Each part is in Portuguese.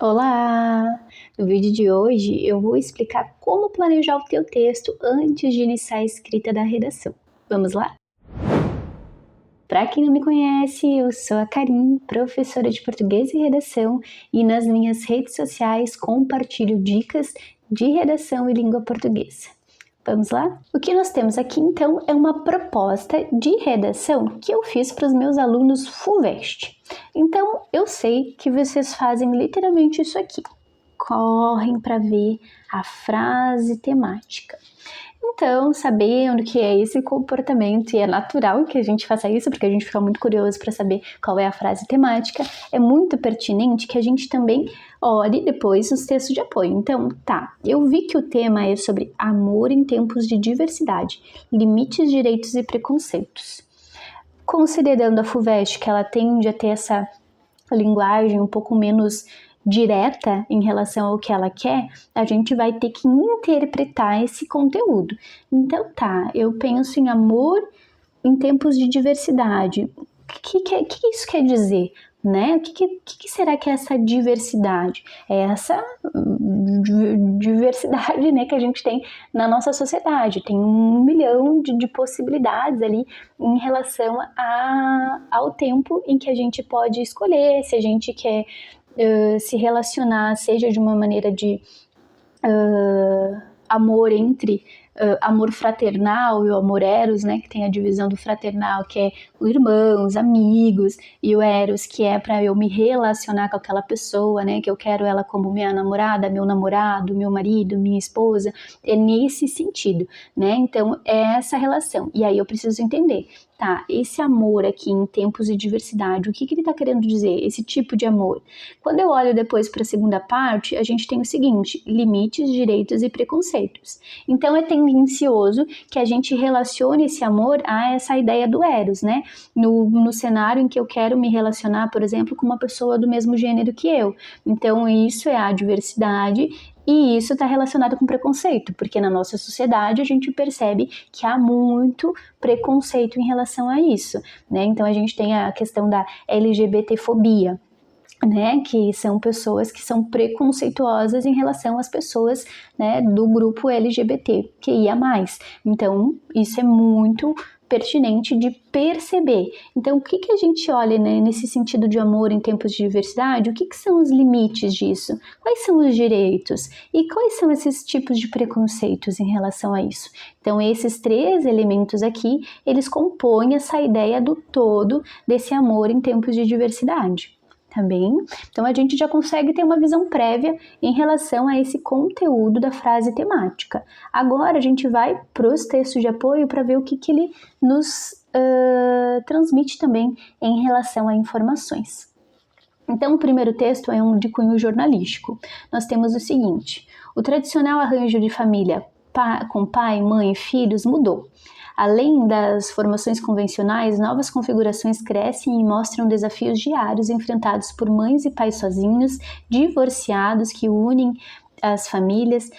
Olá! No vídeo de hoje eu vou explicar como planejar o teu texto antes de iniciar a escrita da redação. Vamos lá? Para quem não me conhece, eu sou a Karin, professora de português e redação, e nas minhas redes sociais compartilho dicas de redação e língua portuguesa. Vamos lá? O que nós temos aqui então é uma proposta de redação que eu fiz para os meus alunos FUVEST. Então eu sei que vocês fazem literalmente isso aqui. Correm para ver a frase temática. Então, sabendo que é esse comportamento e é natural que a gente faça isso, porque a gente fica muito curioso para saber qual é a frase temática, é muito pertinente que a gente também olhe depois os textos de apoio. Então, eu vi que o tema é sobre amor em tempos de diversidade, limites, direitos e preconceitos. Considerando a FUVEST que ela tende a ter essa linguagem um pouco menos direta em relação ao que ela quer, a gente vai ter que interpretar esse conteúdo. Então eu penso em amor em tempos de diversidade. O que isso quer dizer? Né? O que será que é essa diversidade? É essa diversidade, né, que a gente tem na nossa sociedade. Tem 1 milhão de possibilidades ali em relação ao tempo em que a gente pode escolher, se a gente quer se relacionar, seja de uma maneira de amor entre amor fraternal e o amor eros, né, que tem a divisão do fraternal, que é irmãos, amigos, e o eros, que é para eu me relacionar com aquela pessoa, né, que eu quero ela como minha namorada, meu namorado, meu marido, minha esposa, é nesse sentido, né, então é essa relação, e aí eu preciso entender, esse amor aqui em tempos de diversidade, o que ele está querendo dizer, esse tipo de amor? Quando eu olho depois para a segunda parte, a gente tem o seguinte, limites, direitos e preconceitos. Então é tendencioso que a gente relacione esse amor a essa ideia do eros, né? No cenário em que eu quero me relacionar, por exemplo, com uma pessoa do mesmo gênero que eu. Então isso é a diversidade. E isso está relacionado com preconceito, porque na nossa sociedade a gente percebe que há muito preconceito em relação a isso, né? Então a gente tem a questão da LGBTfobia, né, que são pessoas que são preconceituosas em relação às pessoas, né, do grupo LGBT, que ia mais. Então, isso é muito pertinente de perceber. Então, o que a gente olha, né, nesse sentido de amor em tempos de diversidade? O que são os limites disso? Quais são os direitos? E quais são esses tipos de preconceitos em relação a isso? Então, esses 3 elementos aqui, eles compõem essa ideia do todo desse amor em tempos de diversidade. Também. Então a gente já consegue ter uma visão prévia em relação a esse conteúdo da frase temática. Agora a gente vai para os textos de apoio para ver o que ele nos transmite também em relação a informações. Então o primeiro texto é um de cunho jornalístico. Nós temos o seguinte: o tradicional arranjo de família com pai, mãe e filhos mudou. Além das formações convencionais, novas configurações crescem e mostram desafios diários enfrentados por mães e pais sozinhos, divorciados que unem as famílias,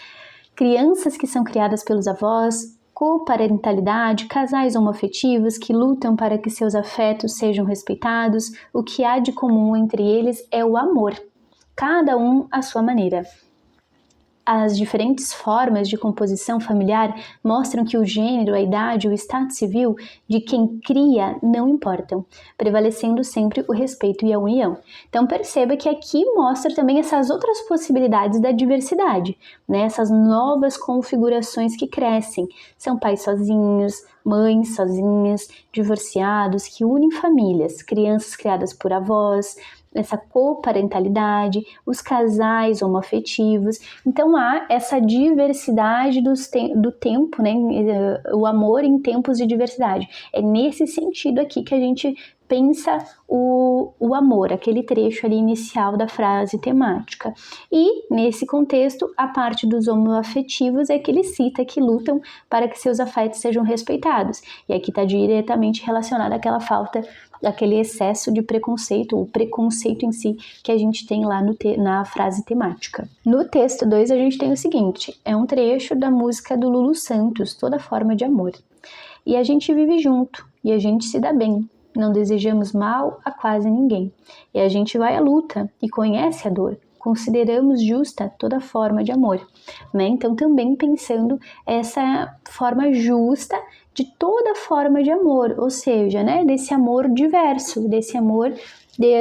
crianças que são criadas pelos avós, coparentalidade, casais homoafetivos que lutam para que seus afetos sejam respeitados. O que há de comum entre eles é o amor, cada um à sua maneira. As diferentes formas de composição familiar mostram que o gênero, a idade, o estado civil de quem cria não importam, prevalecendo sempre o respeito e a união. Então perceba que aqui mostra também essas outras possibilidades da diversidade, né? Essas novas configurações que crescem. São pais sozinhos, mães sozinhas, divorciados, que unem famílias, crianças criadas por avós, essa coparentalidade, os casais homoafetivos. Então há essa diversidade do tempo, né? O amor em tempos de diversidade. É nesse sentido aqui que a gente pensa o amor, aquele trecho ali inicial da frase temática. E, nesse contexto, a parte dos homoafetivos é que ele cita que lutam para que seus afetos sejam respeitados. E aqui está diretamente relacionado àquela falta, aquele excesso de preconceito, o preconceito em si que a gente tem lá na frase temática. No texto 2 a gente tem o seguinte, é um trecho da música do Lulu Santos, Toda Forma de Amor. E a gente vive junto, e a gente se dá bem, não desejamos mal a quase ninguém. E a gente vai à luta e conhece a dor. consideramos justa toda forma de amor, né? Então, também pensando essa forma justa de toda forma de amor, ou seja, né, desse amor diverso, desse amor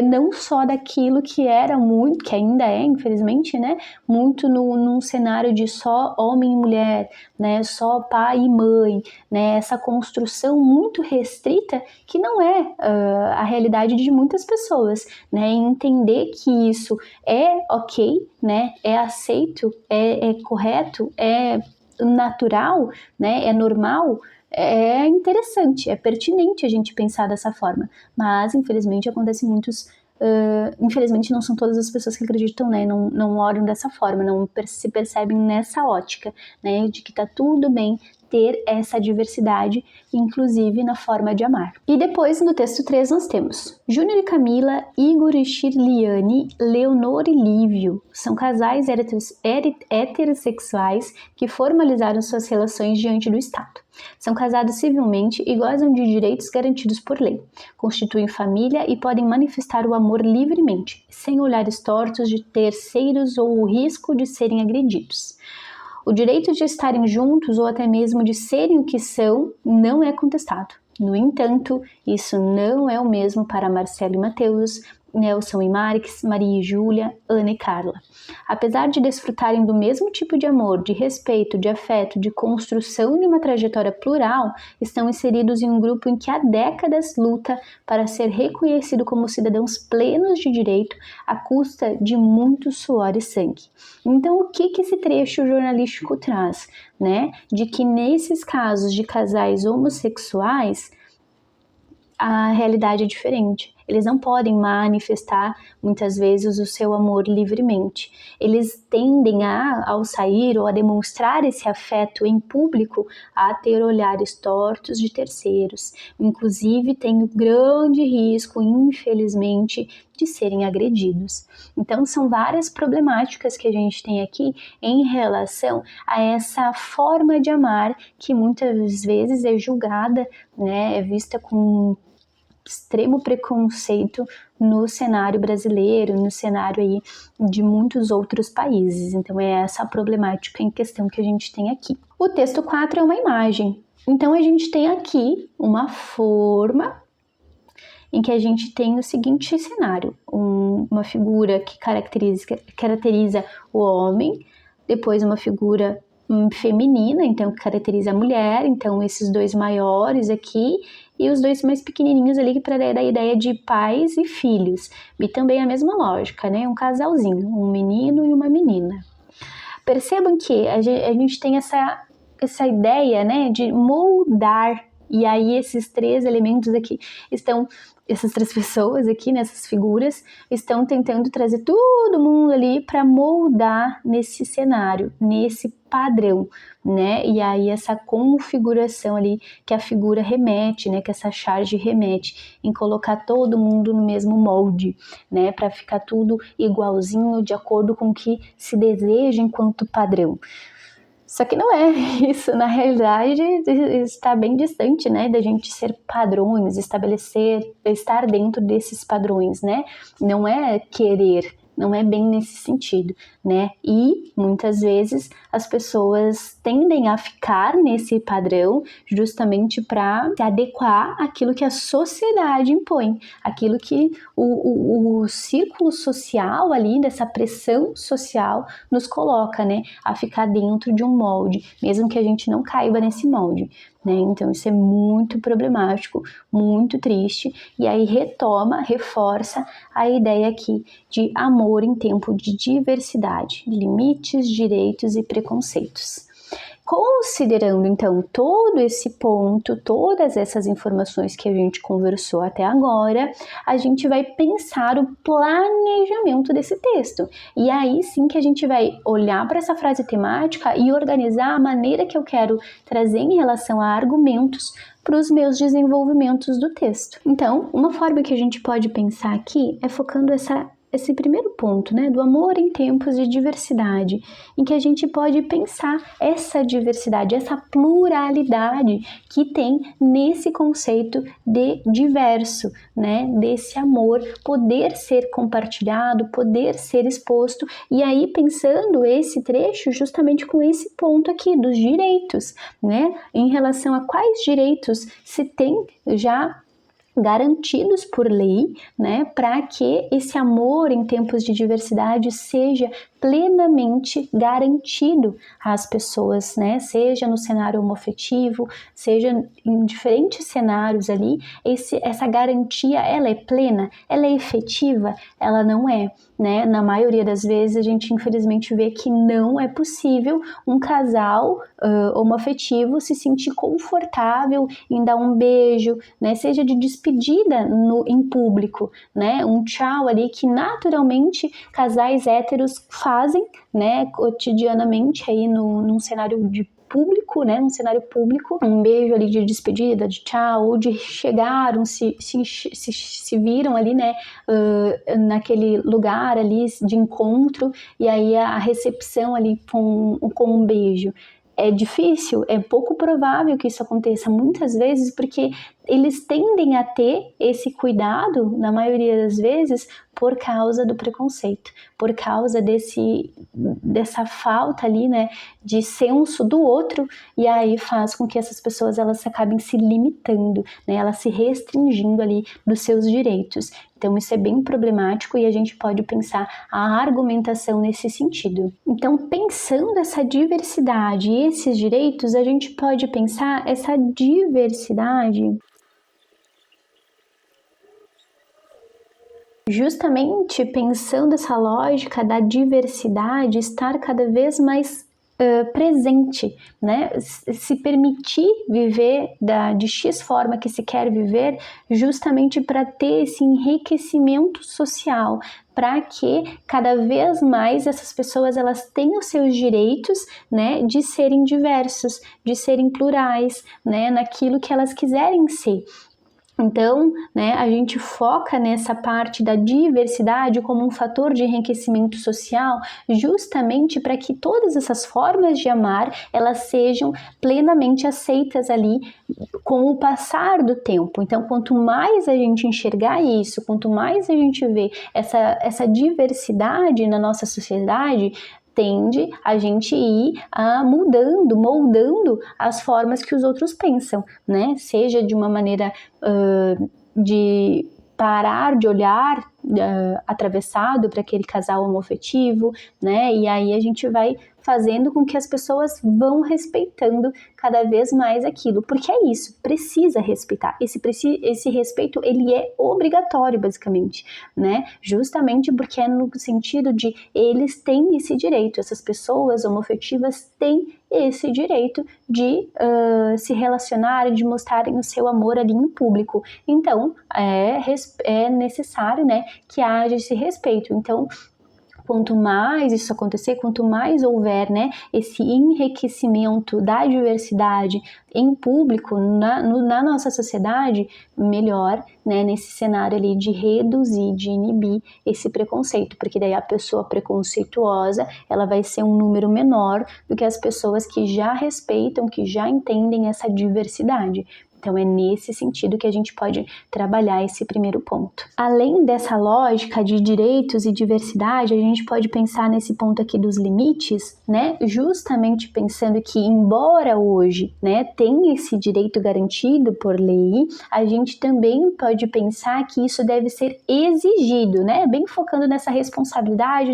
não só daquilo que era muito, que ainda é, infelizmente, né, muito num cenário de só homem e mulher, né, só pai e mãe, né, essa construção muito restrita que não é a realidade de muitas pessoas, né, e entender que isso é ok, né, é aceito, é correto, é natural, né, é normal, é interessante, é pertinente a gente pensar dessa forma, mas infelizmente acontece muitos, infelizmente não são todas as pessoas que acreditam, né, não olham dessa forma, não se percebem nessa ótica, né, de que tá tudo bem ter essa diversidade, inclusive na forma de amar. E depois, no texto 3, nós temos Júnior e Camila, Igor e Shirliane, Leonor e Lívio. São casais heterossexuais que formalizaram suas relações diante do Estado. São casados civilmente e gozam de direitos garantidos por lei. Constituem família e podem manifestar o amor livremente, sem olhares tortos de terceiros ou o risco de serem agredidos. O direito de estarem juntos ou até mesmo de serem o que são não é contestado. No entanto, isso não é o mesmo para Marcelo e Mateus, Nelson e Marques, Maria e Júlia, Ana e Carla. Apesar de desfrutarem do mesmo tipo de amor, de respeito, de afeto, de construção de uma trajetória plural, estão inseridos em um grupo em que há décadas luta para ser reconhecido como cidadãos plenos de direito à custa de muito suor e sangue. Então, o que esse trecho jornalístico traz, né? De que nesses casos de casais homossexuais, a realidade é diferente. Eles não podem manifestar, muitas vezes, o seu amor livremente. Eles tendem ao sair ou a demonstrar esse afeto em público, a ter olhares tortos de terceiros. Inclusive, tem o grande risco, infelizmente, de serem agredidos. Então, são várias problemáticas que a gente tem aqui em relação a essa forma de amar que muitas vezes é julgada, né, é vista com extremo preconceito no cenário brasileiro, no cenário aí de muitos outros países. Então é essa problemática em questão que a gente tem aqui. O texto 4 é uma imagem. Então a gente tem aqui uma forma em que a gente tem o seguinte cenário, uma figura que caracteriza o homem, depois uma figura feminina, então que caracteriza a mulher, então esses dois maiores aqui e os dois mais pequenininhos ali para dar a ideia de pais e filhos. E também a mesma lógica, né? Um casalzinho, um menino e uma menina. Percebam que a gente tem essa ideia, né, de moldar, e aí esses três elementos aqui estão, essas três pessoas aqui, nessas figuras, estão tentando trazer todo mundo ali para moldar nesse cenário, nesse padrão, né? E aí essa configuração ali que a figura remete, né? Que essa charge remete em colocar todo mundo no mesmo molde, né? Para ficar tudo igualzinho, de acordo com o que se deseja enquanto padrão. Só que não é isso, na realidade está bem distante, né, da gente ser padrões, estar dentro desses padrões, né, não é querer, não é bem nesse sentido, né, e muitas vezes as pessoas tendem a ficar nesse padrão justamente para se adequar àquilo que a sociedade impõe, aquilo que o círculo social ali, dessa pressão social nos coloca, né, a ficar dentro de um molde, mesmo que a gente não caiba nesse molde, né, então isso é muito problemático, muito triste, e aí reforça a ideia aqui de amor em tempo de diversidade, limites, direitos e preconceitos. Considerando, então, todo esse ponto, todas essas informações que a gente conversou até agora, a gente vai pensar o planejamento desse texto. E aí sim que a gente vai olhar para essa frase temática e organizar a maneira que eu quero trazer em relação a argumentos para os meus desenvolvimentos do texto. Então, uma forma que a gente pode pensar aqui é focando esse primeiro ponto, né, do amor em tempos de diversidade, em que a gente pode pensar essa diversidade, essa pluralidade que tem nesse conceito de diverso, né, desse amor poder ser compartilhado, poder ser exposto, e aí pensando esse trecho justamente com esse ponto aqui dos direitos, né, em relação a quais direitos se tem já garantidos por lei, né, para que esse amor em tempos de diversidade seja plenamente garantido às pessoas, né, seja no cenário homoafetivo, seja em diferentes cenários ali, essa garantia, ela é plena, ela é efetiva, ela não é, né, na maioria das vezes a gente infelizmente vê que não é possível um casal homoafetivo se sentir confortável em dar um beijo, né, seja de despedida em público, né, um tchau ali que naturalmente casais héteros fazem, né, cotidianamente aí num cenário de público, né, num cenário público, um beijo ali de despedida, de tchau, ou de chegaram, se viram ali, né, naquele lugar ali de encontro, e aí a recepção ali com um beijo. É difícil, é pouco provável que isso aconteça muitas vezes, porque eles tendem a ter esse cuidado, na maioria das vezes, por causa do preconceito, por causa dessa falta ali, né, de senso do outro, e aí faz com que essas pessoas elas acabem se limitando, né, elas se restringindo ali dos seus direitos. Então isso é bem problemático e a gente pode pensar a argumentação nesse sentido. Então, pensando essa diversidade e esses direitos, a gente pode pensar essa diversidade justamente pensando essa lógica da diversidade estar cada vez mais presente, né? Se permitir viver de X forma que se quer viver, justamente para ter esse enriquecimento social, para que cada vez mais essas pessoas elas tenham seus direitos, né, de serem diversos, de serem plurais, né, naquilo que elas quiserem ser. Então, né, a gente foca nessa parte da diversidade como um fator de enriquecimento social, justamente para que todas essas formas de amar, elas sejam plenamente aceitas ali com o passar do tempo. Então, quanto mais a gente enxergar isso, quanto mais a gente vê essa diversidade na nossa sociedade, tende a gente ir moldando as formas que os outros pensam, né? Seja de uma maneira de parar de olhar atravessado para aquele casal homoafetivo, né? E aí a gente vai fazendo com que as pessoas vão respeitando cada vez mais aquilo, porque é isso, precisa respeitar. Esse respeito, ele é obrigatório, basicamente, né? Justamente porque é no sentido de eles têm esse direito, essas pessoas homoafetivas têm esse direito de se relacionarem, de mostrarem o seu amor ali em público. Então, é necessário, né, que haja esse respeito. Então, quanto mais isso acontecer, quanto mais houver, né, esse enriquecimento da diversidade em público na nossa sociedade, melhor, né, nesse cenário ali de reduzir, de inibir esse preconceito, porque daí a pessoa preconceituosa, ela vai ser um número menor do que as pessoas que já respeitam, que já entendem essa diversidade. Então, é nesse sentido que a gente pode trabalhar esse primeiro ponto. Além dessa lógica de direitos e diversidade, a gente pode pensar nesse ponto aqui dos limites, né? Justamente pensando que, embora hoje, né, tenha esse direito garantido por lei, a gente também pode pensar que isso deve ser exigido, né? Bem focando nessa responsabilidade,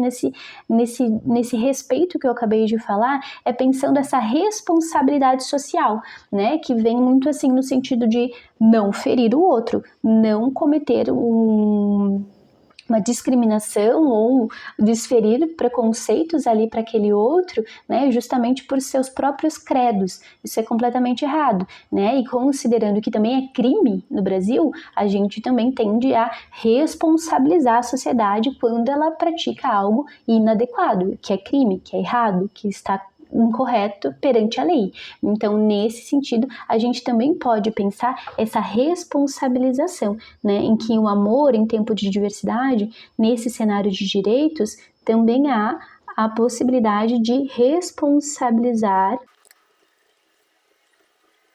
nesse respeito que eu acabei de falar, é pensando essa responsabilidade social, né? Que vem muito assim no sentido de não ferir o outro, não cometer uma discriminação ou desferir preconceitos ali para aquele outro, né, justamente por seus próprios credos. Isso é completamente errado, né? E considerando que também é crime no Brasil, a gente também tende a responsabilizar a sociedade quando ela pratica algo inadequado, que é crime, que é errado, que está incorreto perante a lei. Então, nesse sentido, a gente também pode pensar essa responsabilização, né, em que o amor em tempo de diversidade, nesse cenário de direitos, também há a possibilidade de responsabilizar,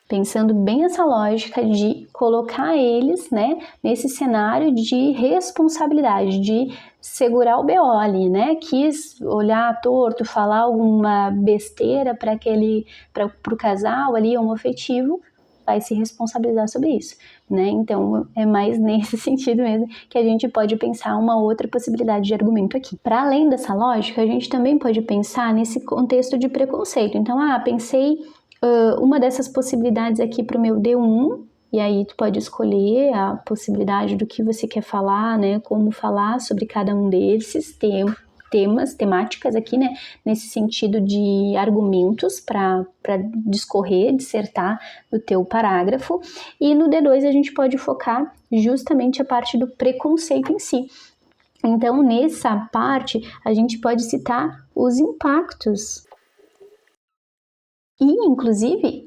pensando bem essa lógica de colocar eles, né, nesse cenário de responsabilidade, de segurar o BO ali, né, quis olhar torto, falar alguma besteira para o casal ali homoafetivo, vai se responsabilizar sobre isso, né? Então é mais nesse sentido mesmo que a gente pode pensar uma outra possibilidade de argumento aqui. Para além dessa lógica, a gente também pode pensar nesse contexto de preconceito. Então, pensei uma dessas possibilidades aqui para o meu D1, e aí tu pode escolher a possibilidade do que você quer falar, né? Como falar sobre cada um desses temáticas aqui, né? Nesse sentido de argumentos para discorrer, dissertar no teu parágrafo. E no D2 a gente pode focar justamente a parte do preconceito em si. Então, nessa parte, a gente pode citar os impactos. E, inclusive,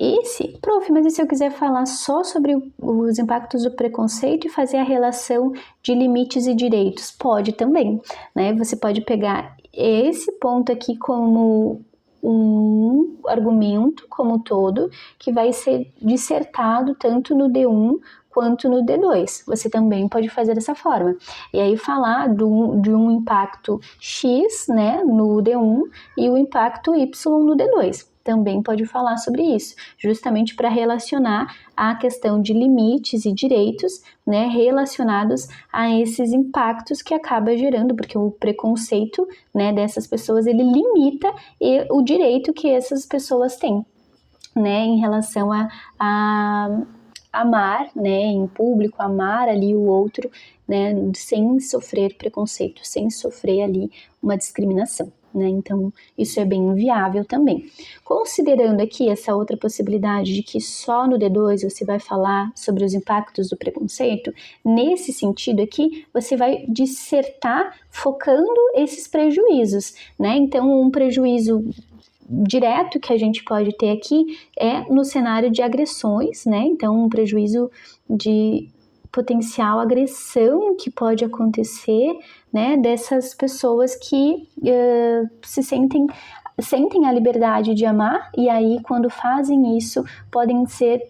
mas e se eu quiser falar só sobre os impactos do preconceito e fazer a relação de limites e direitos? Pode também, né? Você pode pegar esse ponto aqui como um argumento como todo, que vai ser dissertado tanto no D1 quanto no D2. Você também pode fazer dessa forma. E aí falar de um impacto X, né, no D1 e o impacto Y no D2. Também pode falar sobre isso, justamente para relacionar a questão de limites e direitos, né, relacionados a esses impactos que acaba gerando, porque o preconceito, né, dessas pessoas, ele limita o direito que essas pessoas têm, né, em relação a amar, né, em público, amar ali o outro, né, sem sofrer preconceito, sem sofrer ali uma discriminação. Né? Então, isso é bem inviável também. Considerando aqui essa outra possibilidade de que só no D2 você vai falar sobre os impactos do preconceito, nesse sentido aqui, você vai dissertar focando esses prejuízos, né? Então, um prejuízo direto que a gente pode ter aqui é no cenário de agressões, né? Então, um prejuízo de potencial agressão que pode acontecer, né, dessas pessoas que sentem a liberdade de amar e aí quando fazem isso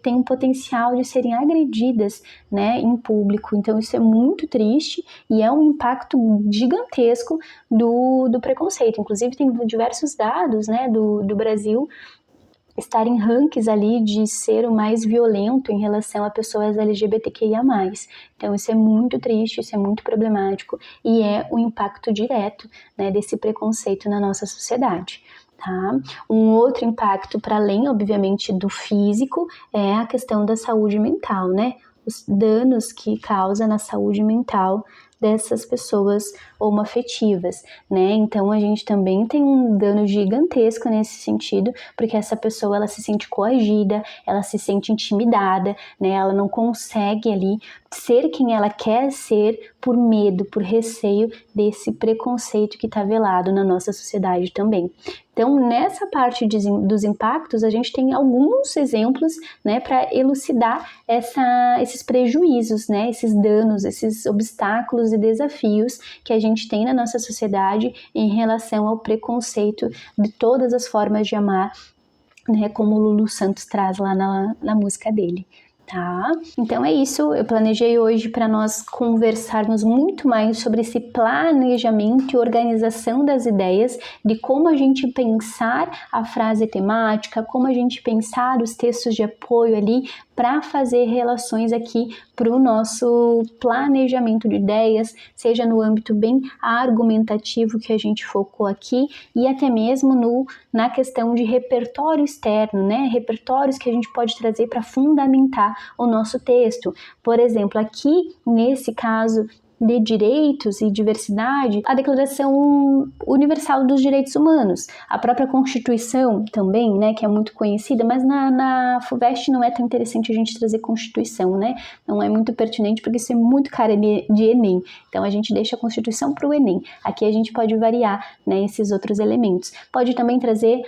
têm um potencial de serem agredidas, né, em público. Então isso é muito triste e é um impacto gigantesco do preconceito. Inclusive tem diversos dados, né, do Brasil estar em rankings ali de ser o mais violento em relação a pessoas LGBTQIA+. Então isso é muito triste, isso é muito problemático e é o impacto direto, né, desse preconceito na nossa sociedade. Tá? Um outro impacto, para além, obviamente, do físico, é a questão da saúde mental, né? Os danos que causa na saúde mental dessas pessoas homoafetivas, né? Então a gente também tem um dano gigantesco nesse sentido, porque essa pessoa ela se sente coagida, ela se sente intimidada, né? Ela não consegue ali ser quem ela quer ser por medo, por receio desse preconceito que está velado na nossa sociedade também. Então, nessa parte dos impactos, a gente tem alguns exemplos, né, para elucidar esses prejuízos, né, esses danos, esses obstáculos e desafios que a gente tem na nossa sociedade em relação ao preconceito de todas as formas de amar, né, como o Lulu Santos traz lá na música dele. Tá? Então é isso, eu planejei hoje para nós conversarmos muito mais sobre esse planejamento e organização das ideias, de como a gente pensar a frase temática, como a gente pensar os textos de apoio ali para fazer relações aqui para o nosso planejamento de ideias, seja no âmbito bem argumentativo que a gente focou aqui e até mesmo na questão de repertório externo, né? Repertórios que a gente pode trazer para fundamentar o nosso texto. Por exemplo, aqui nesse caso de direitos e diversidade, a Declaração Universal dos Direitos Humanos, a própria Constituição também, né, que é muito conhecida, mas na FUVEST não é tão interessante a gente trazer Constituição, né, não é muito pertinente porque isso é muito cara de Enem, então a gente deixa a Constituição para o Enem. Aqui a gente pode variar, né, esses outros elementos. Pode também trazer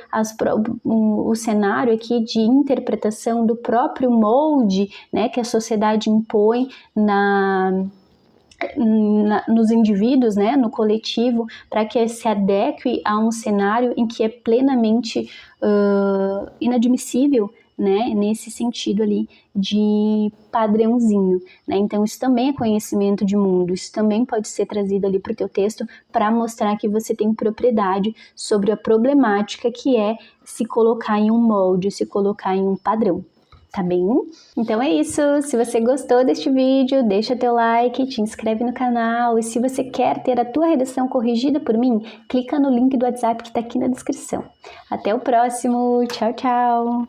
o cenário aqui de interpretação do próprio molde, né, que a sociedade impõe nos indivíduos, né, no coletivo, para que se adeque a um cenário em que é plenamente inadmissível, né, nesse sentido ali de padrãozinho, né? Então isso também é conhecimento de mundo, isso também pode ser trazido ali para o teu texto para mostrar que você tem propriedade sobre a problemática que é se colocar em um molde, se colocar em um padrão. Tá bem? Então é isso, se você gostou deste vídeo, deixa teu like, te inscreve no canal e se você quer ter a tua redação corrigida por mim, clica no link do WhatsApp que tá aqui na descrição. Até o próximo, tchau, tchau!